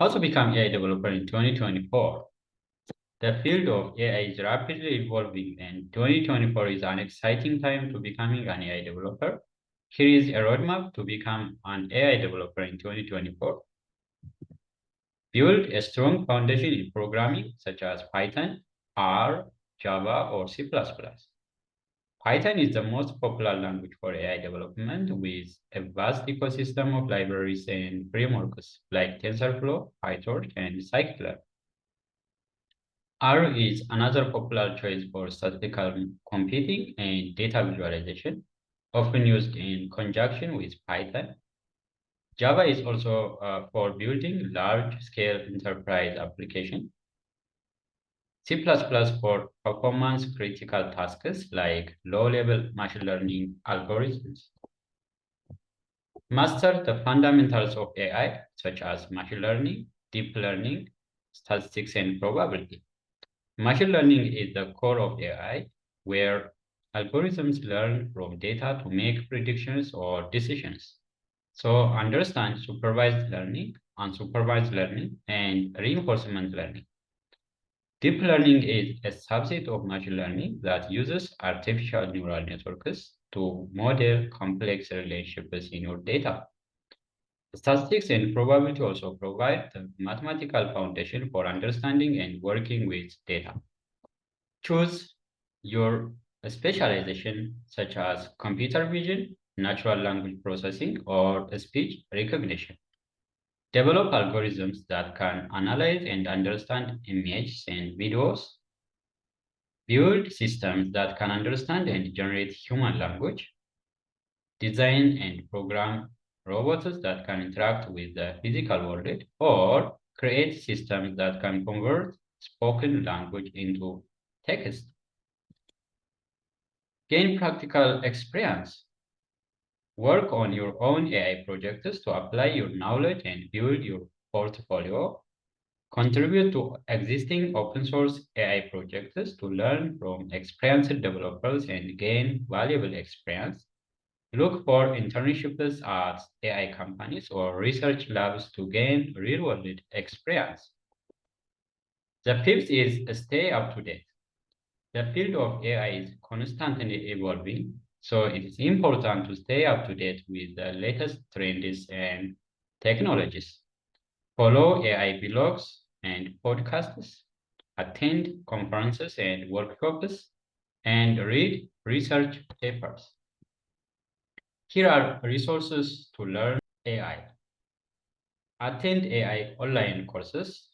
How to become AI developer in 2024? The field of AI is rapidly evolving, and 2024 is an exciting time to becoming an AI developer. Here is a roadmap to become an AI developer in 2024. Build a strong foundation in programming such as Python, R, Java, or C++. Python is the most popular language for AI development with a vast ecosystem of libraries and frameworks like TensorFlow, PyTorch, and Scikit-learn. R is another popular choice for statistical computing and data visualization, often used in conjunction with Python. Java is also for building large-scale enterprise applications. C++ for performance-critical tasks like low-level machine learning algorithms. Master the fundamentals of AI, such as machine learning, deep learning, statistics, and probability. Machine learning is the core of AI, where algorithms learn from data to make predictions or decisions. So understand supervised learning, unsupervised learning, and reinforcement learning. Deep learning is a subset of machine learning that uses artificial neural networks to model complex relationships in your data. Statistics and probability also provide the mathematical foundation for understanding and working with data. Choose your specialization, such as computer vision, natural language processing, or speech recognition. Develop algorithms that can analyze and understand images and videos. Build systems that can understand and generate human language. Design and program robots that can interact with the physical world, or create systems that can convert spoken language into text. Gain practical experience. Work on your own AI projects to apply your knowledge and build your portfolio. Contribute to existing open source AI projects to learn from experienced developers and gain valuable experience. Look for internships at AI companies or research labs to gain real-world experience. The fifth is stay up to date. The field of AI is constantly evolving, so it is important to stay up to date with the latest trends and technologies. Follow AI blogs and podcasts, attend conferences and workshops, and read research papers. Here are resources to learn AI. Attend AI online courses.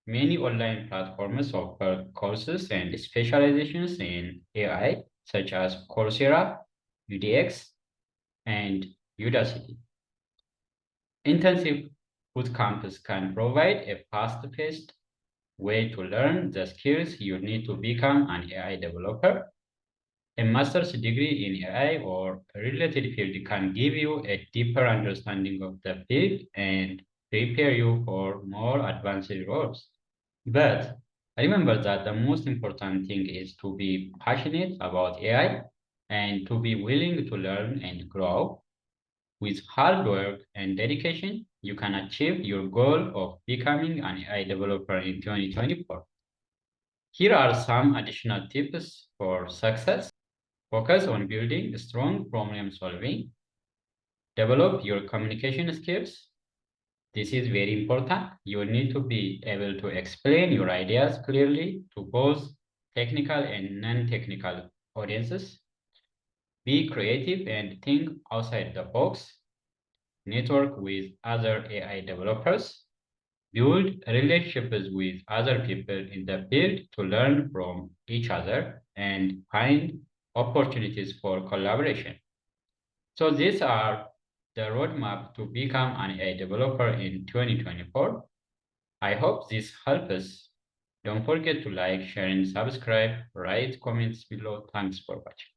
Many online platforms offer courses and specializations in AI, such as Coursera, UDX, and Udacity. Intensive bootcamps can provide a fast-paced way to learn the skills you need to become an AI developer. A master's degree in AI or a related field can give you a deeper understanding of the field and prepare you for more advanced roles. But remember that the most important thing is to be passionate about AI and to be willing to learn and grow. With hard work and dedication, you can achieve your goal of becoming an AI developer in 2024. Here are some additional tips for success. Focus on building strong problem solving. Develop your communication skills. This is very important. You need to be able to explain your ideas clearly to both technical and non-technical audiences. Be creative and think outside the box. Network with other AI developers. Build relationships with other people in the field to learn from each other and find opportunities for collaboration. So these are the roadmap to become an AI developer in 2024. I hope this helps. Don't forget to like, share, and subscribe. Write comments below. Thanks for watching.